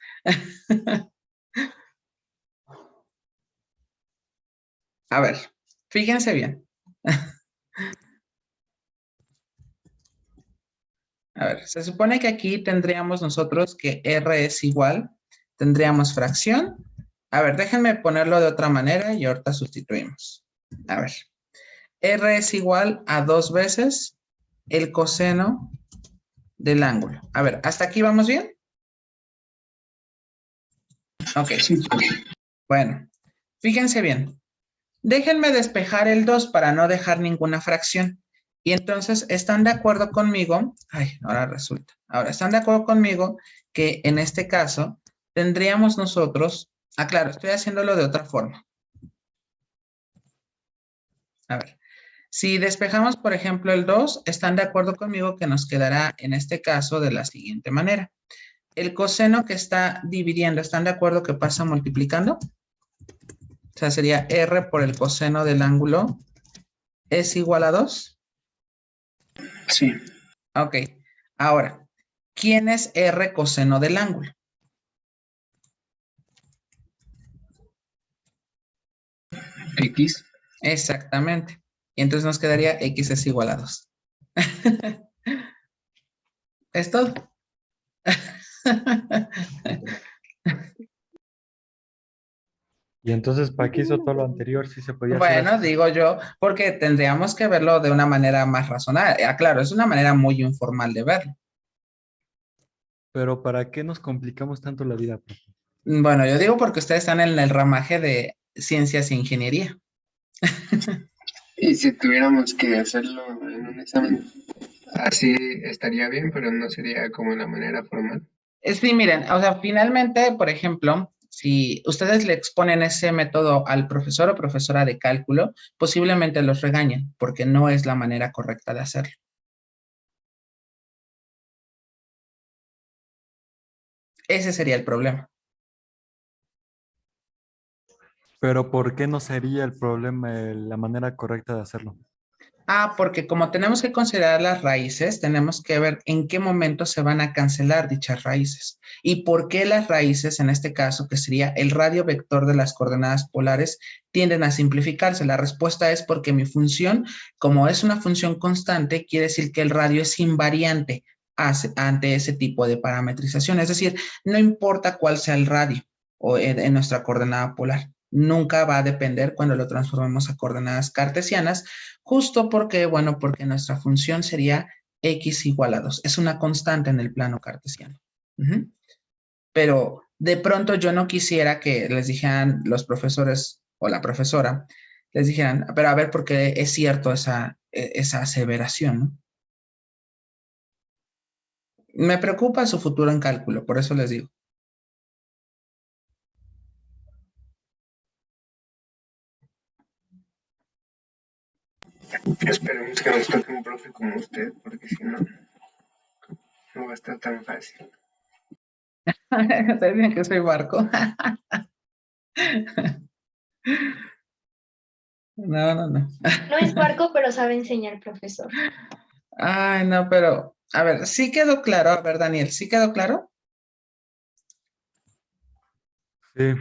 A ver, fíjense bien. A ver, se supone que aquí tendríamos nosotros que R es igual, tendríamos fracción. A ver, déjenme ponerlo de otra manera y ahorita sustituimos. A ver, R es igual a 2 veces el coseno del ángulo. A ver, ¿hasta aquí vamos bien? Ok. Bueno, fíjense bien. Déjenme despejar el 2 para no dejar ninguna fracción. Y entonces, ¿están de acuerdo conmigo? Ay, ahora resulta. Ahora, ¿están de acuerdo conmigo que en este caso tendríamos nosotros, claro, estoy haciéndolo de otra forma. A ver, si despejamos, por ejemplo, el 2, ¿están de acuerdo conmigo que nos quedará en este caso de la siguiente manera? El coseno que está dividiendo, ¿están de acuerdo que pasa multiplicando? O sea, sería R por el coseno del ángulo es igual a 2. Sí, Ok. Ahora, ¿quién es R coseno del ángulo? X. Exactamente. Y entonces nos quedaría X es igual a 2. ¿Es todo? Y entonces, ¿para qué hizo todo lo anterior? Si se podía hacer así. Bueno, digo yo, porque tendríamos que verlo de una manera más razonable. Claro, es una manera muy informal de verlo. Pero ¿para qué nos complicamos tanto la vida, profe? Bueno, yo digo porque ustedes están en el ramaje de ciencias e ingeniería. Y si tuviéramos que hacerlo en un examen, así estaría bien, pero no sería como la manera formal. Sí, miren, o sea, finalmente, por ejemplo, si ustedes le exponen ese método al profesor o profesora de cálculo, posiblemente los regañen porque no es la manera correcta de hacerlo. Ese sería el problema. Pero ¿por qué no sería el problema la manera correcta de hacerlo? Porque como tenemos que considerar las raíces, tenemos que ver en qué momento se van a cancelar dichas raíces y por qué las raíces, en este caso, que sería el radio vector de las coordenadas polares, tienden a simplificarse. La respuesta es porque mi función, como es una función constante, quiere decir que el radio es invariante ante ese tipo de parametrización. Es decir, no importa cuál sea el radio o en nuestra coordenada polar. nunca va a depender cuando lo transformemos a coordenadas cartesianas, justo porque, bueno, porque nuestra función sería x igual a 2. Es una constante en el plano cartesiano. Ujú. Pero de pronto yo no quisiera que les dijeran los profesores o la profesora, les dijeran, pero a ver, ¿por qué es cierto esa aseveración, ¿no? Me preocupa su futuro en cálculo, por eso les digo. Esperemos que nos toque un profe como usted, porque si no, no va a estar tan fácil. ¿Ustedes dicen que soy barco? No, no, no. No es barco, pero sabe enseñar, profesor. Ay, no, pero, a ver, sí quedó claro. A ver, Daniel, ¿sí quedó claro? Sí,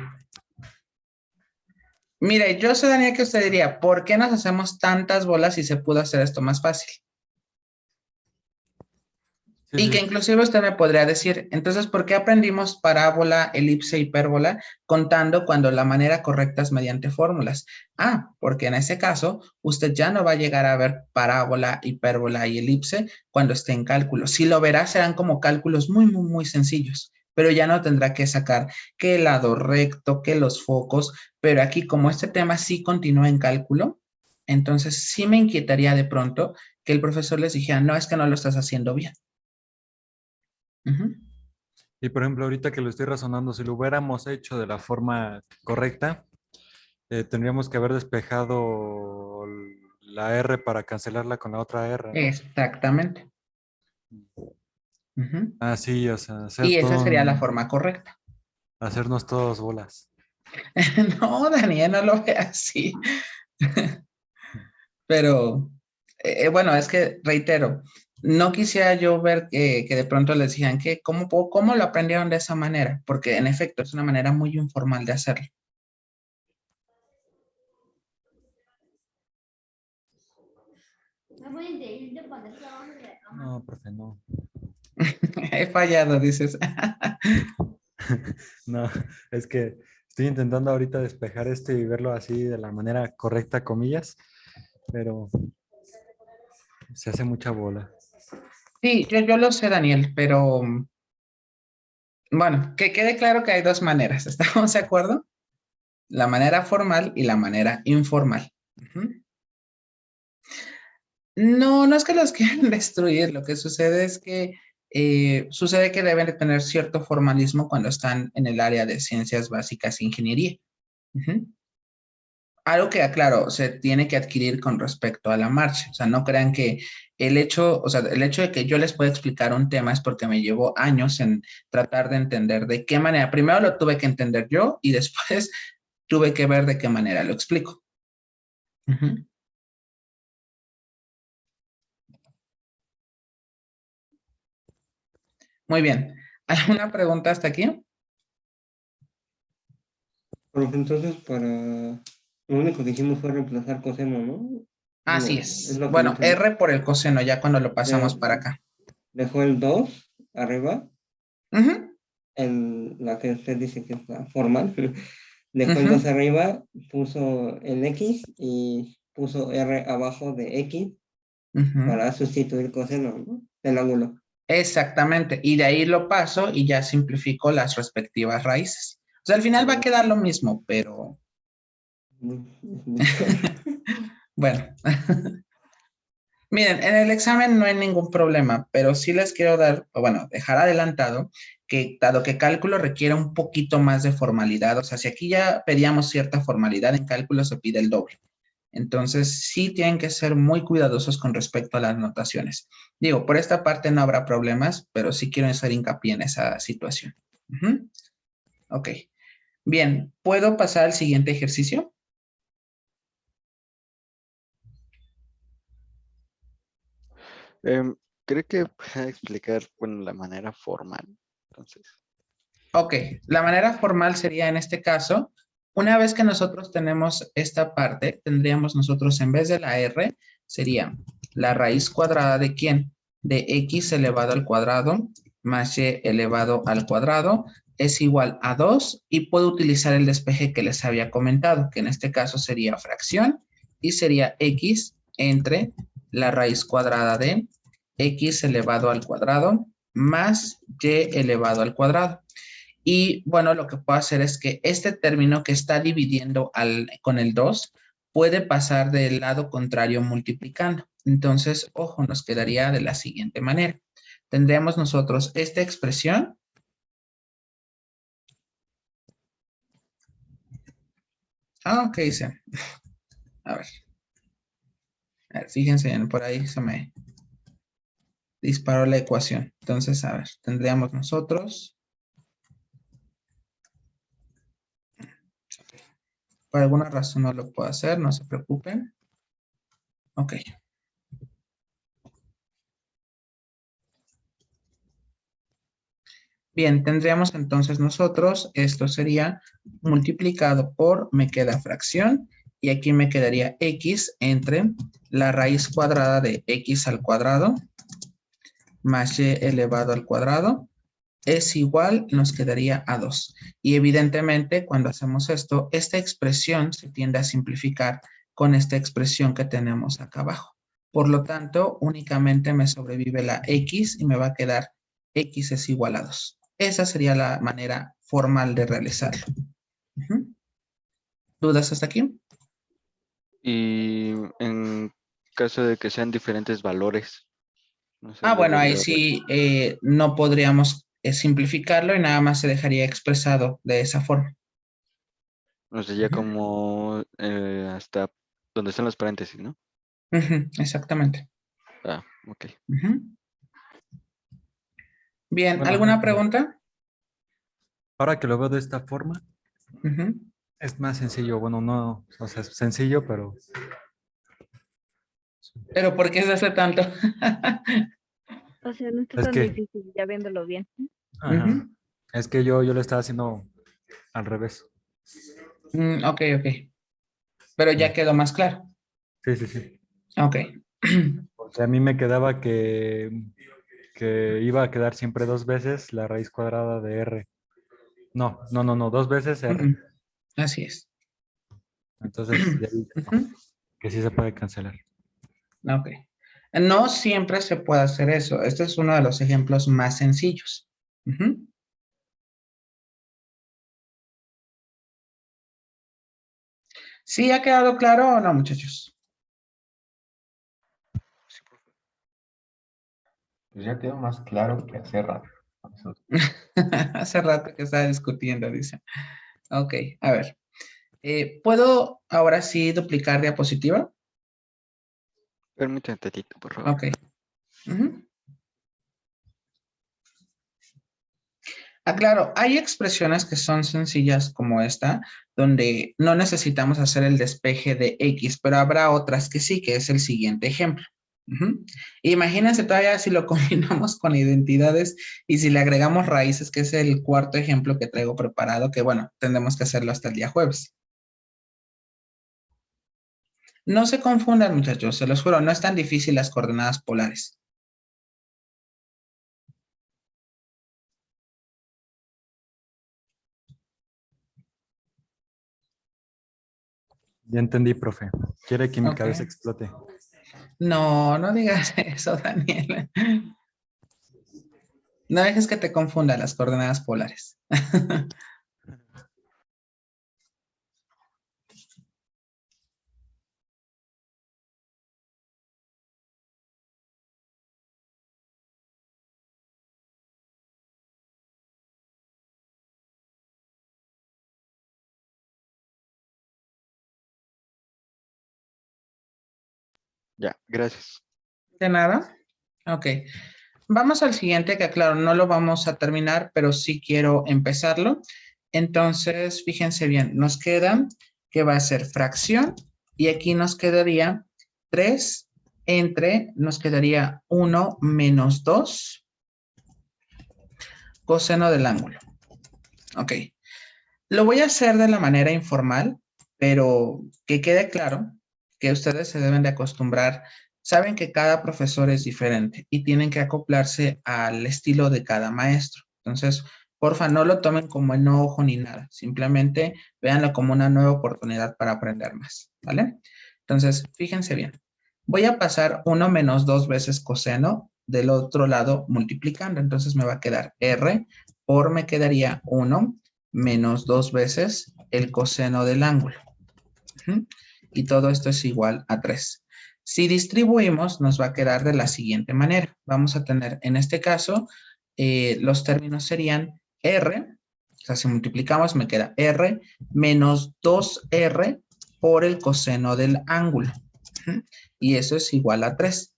Mire, yo sé, Daniel, que usted diría, ¿por qué nos hacemos tantas bolas si se pudo hacer esto más fácil? sí, Y que sí. inclusive usted me podría decir, entonces, ¿por qué aprendimos parábola, elipse, hipérbola contando cuando la manera correcta es mediante fórmulas? Ah, porque en ese caso, usted ya no va a llegar a ver parábola, hipérbola y elipse cuando esté en cálculo. Si lo verá, serán como cálculos muy, muy, muy sencillos, pero ya no tendrá que sacar que el lado recto, que los focos, pero aquí como este tema sí continúa en cálculo, entonces sí me inquietaría de pronto que el profesor les dijera, no, es que no lo estás haciendo bien. Ujú. Y por ejemplo, ahorita que lo estoy razonando, si lo hubiéramos hecho de la forma correcta, tendríamos que haber despejado la R para cancelarla con la otra R, ¿no? Exactamente. Ujú. Ah, sí, o sea, Y esa sería la forma correcta. hacernos todos bolas. No, Daniel, no lo ve así. Pero, bueno, es que, reitero, no quisiera yo ver que de pronto les digan que cómo lo aprendieron de esa manera, porque en efecto es una manera muy informal de hacerlo. No, profe, no. He fallado, dices. No, es que estoy intentando ahorita despejar esto y verlo así de la manera correcta, comillas, pero se hace mucha bola. Sí, yo lo sé, Daniel, pero bueno, que quede claro que hay dos maneras, ¿estamos de acuerdo? La manera formal y la manera informal. Ujú. No, no es que los quieran destruir, lo que sucede es que sucede que deben de tener cierto formalismo cuando están en el área de ciencias básicas e ingeniería. Ujú. Algo que, aclaro, se tiene que adquirir con respecto a la marcha. O sea, no crean que el hecho de que yo les pueda explicar un tema es porque me llevó años en tratar de entender de qué manera. Primero lo tuve que entender yo y después tuve que ver de qué manera lo explico. Ujú. Muy bien. ¿Alguna pregunta hasta aquí? Profe, entonces lo único que hicimos fue reemplazar coseno, ¿no? Así Digo, es es. lo que yo Bueno, entendí. R por el coseno, ya cuando lo pasamos para De- acá. Dejó el 2 arriba, Ujú, en la que usted dice que es la formal. Dejó el 2 ujú, arriba, puso el X y puso R abajo de X ujú. para sustituir coseno, ¿no? El ángulo. Exactamente. Y de ahí lo paso y ya simplifico las respectivas raíces. O sea, al final va a quedar lo mismo, pero Es mucho. bueno. Miren, en el examen no hay ningún problema, pero sí les quiero dar, o bueno, dejar adelantado que dado que cálculo requiere un poquito más de formalidad, o sea, si aquí ya pedíamos cierta formalidad, en cálculo se pide el doble. Entonces, sí tienen que ser muy cuidadosos con respecto a las notaciones. Digo, por esta parte no habrá problemas, pero sí quiero hacer hincapié en esa situación. Ujú. Ok. Bien, ¿puedo pasar al siguiente ejercicio? Em, ¿Cree que pueda explicar, bueno, la manera formal? Entonces, Ok, la manera formal sería en este caso, una vez que nosotros tenemos esta parte, tendríamos nosotros en vez de la R, sería la raíz cuadrada de ¿quién? De x elevado al cuadrado más y elevado al cuadrado es igual a 2 y puedo utilizar el despeje que les había comentado, que en este caso sería fracción y sería x entre la raíz cuadrada de x elevado al cuadrado más y elevado al cuadrado. Y bueno, lo que puedo hacer es que este término que está dividiendo con el 2 puede pasar del lado contrario multiplicando. Entonces, ojo, nos quedaría de la siguiente manera. Tendríamos nosotros esta expresión. ¿Qué dice? A ver, fíjense, por ahí se me disparó la ecuación. Entonces, a ver, tendríamos nosotros. Por alguna razón no lo puedo hacer, no se preocupen. Ok. Bien, tendríamos entonces nosotros, esto sería multiplicado por, me queda fracción, y aquí me quedaría x entre la raíz cuadrada de x al cuadrado más y elevado al cuadrado es igual, nos quedaría a 2. Y evidentemente, cuando hacemos esto, esta expresión se tiende a simplificar con esta expresión que tenemos acá abajo. Por lo tanto, únicamente me sobrevive la x y me va a quedar x es igual a 2. Esa sería la manera formal de realizarlo. ¿Dudas hasta aquí? Y en caso de que sean diferentes valores. No sé, Bueno, ahí debería sí no podríamos simplificarlo y nada más se dejaría expresado de esa forma. O sea, ya como hasta donde están los paréntesis, ¿no? Exactamente. Ok. Bien, Bueno, ¿alguna pregunta? Ahora que lo veo de esta forma, es más sencillo. Bueno, no, o sea, es sencillo, pero... ¿Pero por qué se hace tanto? O sea, no está Es tan que- difícil, ya viéndolo bien. Ajá. Es que yo lo estaba haciendo al revés. Ok. Pero ya quedó más claro. Sí. Ok. Porque a mí me quedaba que iba a quedar siempre 2 veces la raíz cuadrada de R. No, 2 veces R. Así es. Entonces, ya vi que sí se puede cancelar. Ok. No siempre se puede hacer eso. Este es uno de los ejemplos más sencillos. ¿Sí ha quedado claro o no, muchachos? Pues ya quedó más claro que hace rato. Hace rato que estaba discutiendo, dice. Ok, a ver. ¿Puedo ahora sí duplicar diapositiva? Permíteme un tantito, por favor. Ok. Claro, hay expresiones que son sencillas como esta, donde no necesitamos hacer el despeje de X, pero habrá otras que sí, que es el siguiente ejemplo. Imagínense todavía si lo combinamos con identidades y si le agregamos raíces, que es el cuarto ejemplo que traigo preparado, que bueno, tendremos que hacerlo hasta el día jueves. No se confundan, muchachos, se los juro, no es tan difícil las coordenadas polares. Ya entendí, profe. Quiere que mi Ok. cabeza explote. No, no digas eso, Daniel. No dejes que te confunda las coordenadas polares. Ya, gracias. ¿De nada? Ok. Vamos al siguiente, que claro, no lo vamos a terminar, pero sí quiero empezarlo. Entonces, fíjense bien, nos queda que va a ser fracción y aquí nos quedaría 3 entre, nos quedaría 1 menos 2 coseno del ángulo. Ok. Lo voy a hacer de la manera informal, pero que quede claro que ustedes se deben de acostumbrar. Saben que cada profesor es diferente y tienen que acoplarse al estilo de cada maestro. Entonces, Porfa, no lo tomen como enojo ni nada. Simplemente véanlo como una nueva oportunidad para aprender más, ¿vale? Entonces, fíjense bien. Voy a pasar 1 menos 2 veces coseno del otro lado multiplicando. Entonces me va a quedar R por me quedaría 1 menos 2 veces el coseno del ángulo. Y todo esto es igual a 3. Si distribuimos, nos va a quedar de la siguiente manera. Vamos a tener, en este caso, los términos serían R, o sea, si multiplicamos me queda R menos 2R por el coseno del ángulo. Y eso es igual a 3.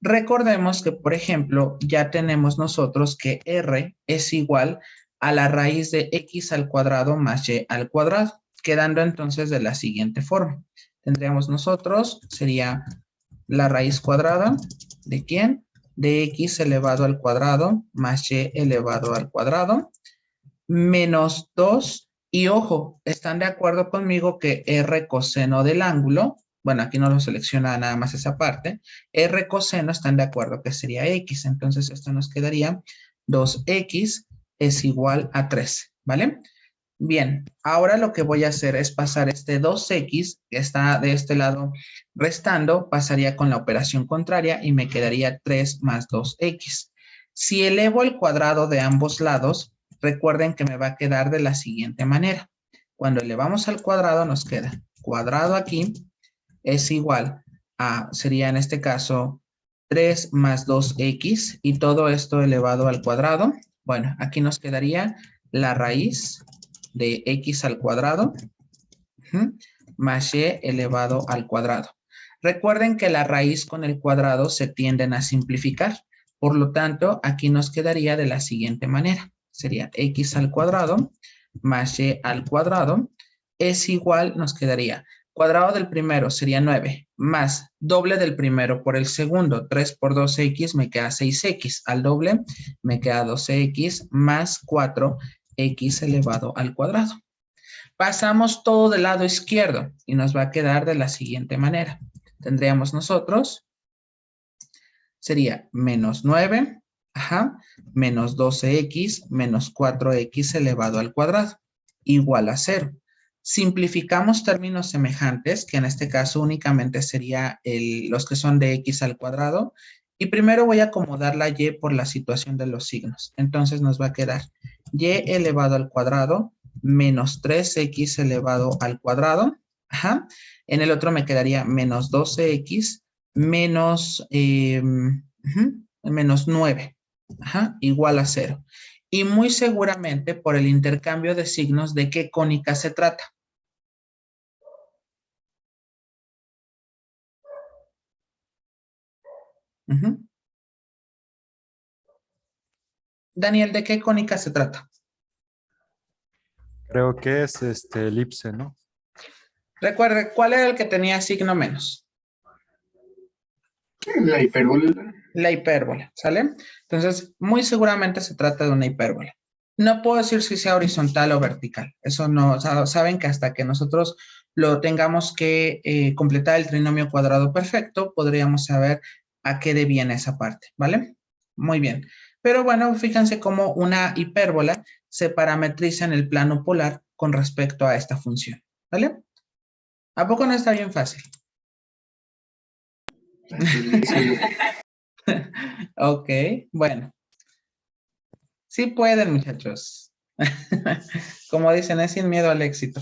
Recordemos que, por ejemplo, ya tenemos nosotros que R es igual a la raíz de X al cuadrado más Y al cuadrado, quedando entonces de la siguiente forma. Tendríamos nosotros, sería la raíz cuadrada, ¿de quién? De X elevado al cuadrado más Y elevado al cuadrado, menos 2, y ojo, ¿están de acuerdo conmigo que R coseno del ángulo, bueno, aquí no lo selecciona nada más esa parte, R coseno están de acuerdo que sería X, entonces esto nos quedaría 2X es igual a 13, ¿vale? Bien, ahora lo que voy a hacer es pasar este 2X, que está de este lado restando, pasaría con la operación contraria y me quedaría 3 más 2X. Si elevo el cuadrado de ambos lados, recuerden que me va a quedar de la siguiente manera. Cuando elevamos al cuadrado nos queda cuadrado aquí es igual a, sería en este caso 3 más 2X y todo esto elevado al cuadrado. Bueno, aquí nos quedaría la raíz de X al cuadrado más Y elevado al cuadrado. Recuerden que la raíz con el cuadrado se tienden a simplificar. Por lo tanto, aquí nos quedaría de la siguiente manera. Sería X al cuadrado más Y al cuadrado es igual, nos quedaría cuadrado del primero sería 9, más doble del primero por el segundo, 3 por 2X me queda 6X, al doble me queda 12X más 4X elevado al cuadrado. Pasamos todo del lado izquierdo y nos va a quedar de la siguiente manera. Tendríamos nosotros, sería menos 9, menos 12X, menos 4X elevado al cuadrado, igual a 0. Simplificamos términos semejantes, que en este caso únicamente sería los que son de X al cuadrado, y primero voy a acomodar la Y por la situación de los signos. Entonces nos va a quedar Y elevado al cuadrado menos 3X elevado al cuadrado. En el otro me quedaría menos 12X menos, menos 9. Igual a 0. Y muy seguramente por el intercambio de signos, ¿de qué cónica se trata? Daniel, ¿de qué cónica se trata? Creo que es elipse, ¿no? Recuerde, ¿cuál era el que tenía signo menos? La hipérbola. La hipérbola, ¿sale? Entonces, muy seguramente se trata de una hipérbola. No puedo decir si sea horizontal o vertical. Eso no, o sea, saben que hasta que nosotros lo tengamos que completar el trinomio cuadrado perfecto, podríamos saber a qué deviene esa parte, ¿vale? Muy bien. Pero bueno, fíjense cómo una hipérbola se parametriza en el plano polar con respecto a esta función, ¿vale? ¿A poco no está bien fácil? Ok, bueno. Sí pueden, muchachos. Como dicen, es sin miedo al éxito.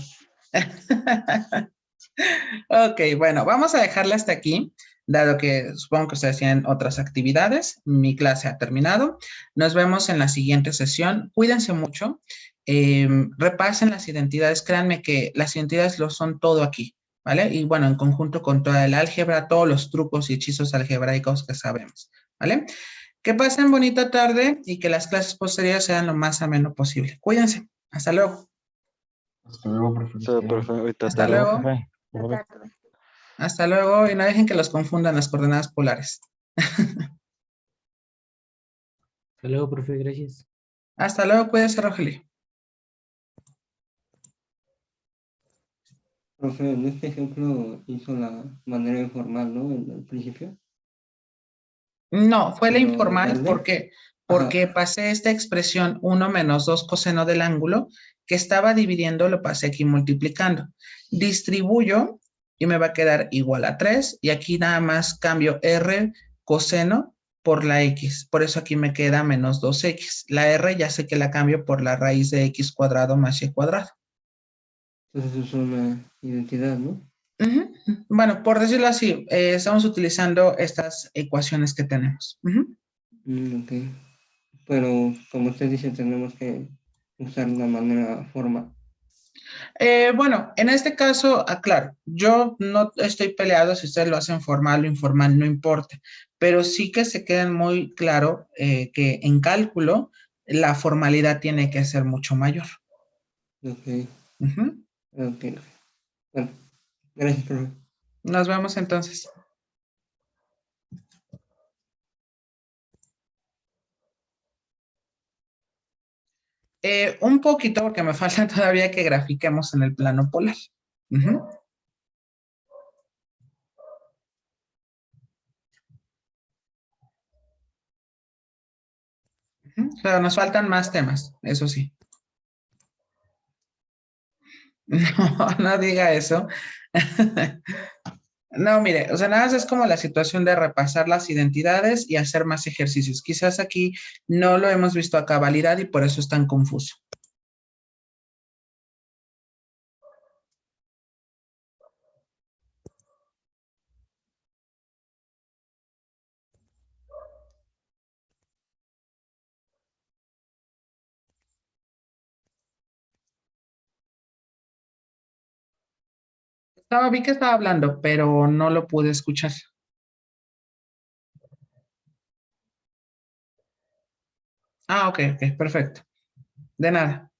Ok, bueno, vamos a dejarla hasta aquí, dado que supongo que ustedes tienen otras actividades. Mi clase ha terminado. Nos vemos en la siguiente sesión. Cuídense mucho. Repasen las identidades. Créanme que las identidades lo son todo aquí, ¿vale? Y bueno, en conjunto con toda el álgebra, todos los trucos y hechizos algebraicos que sabemos, ¿vale? Que pasen bonita tarde y que las clases posteriores sean lo más ameno posible. Cuídense. Hasta luego. Hasta luego, profe. Hasta luego, profe. Ahorita Hasta tarde. luego. Hasta luego y no dejen que los confundan las coordenadas polares. Hasta luego, profe, gracias. Hasta luego, cuídense, Rogelio. Profe, en este ejemplo hizo la manera informal, ¿no? En el principio. No, fue la Pero informal tarde. porque porque pasé esta expresión 1 menos 2 coseno del ángulo que estaba dividiendo, lo pasé aquí multiplicando. Distribuyo y me va a quedar igual a 3 y aquí nada más cambio r coseno por la x. Por eso aquí me queda menos 2x. La r ya sé que la cambio por la raíz de x cuadrado más y cuadrado. Entonces es una identidad, ¿no? Ujú. Bueno, por decirlo así, estamos utilizando estas ecuaciones que tenemos. Ujú. Ok. Pero como usted dice, tenemos que usar una manera formal. Bueno, en este caso, aclaro, yo no estoy peleado si ustedes lo hacen formal o informal, no importa, pero sí que se queden muy claro que en cálculo la formalidad tiene que ser mucho mayor. Ok. Ujú. Ok. Bueno, gracias, profe. Nos vemos entonces. Un poquito porque me falta todavía que grafiquemos en el plano polar. Ujú. Ujú. Pero nos faltan más temas, eso sí. No, no diga eso. No, mire, o sea, nada más es como la situación de repasar las identidades y hacer más ejercicios. Quizás aquí no lo hemos visto a cabalidad y por eso es tan confuso. Vi que estaba hablando, pero no lo pude escuchar. Ah, ok, perfecto. De nada.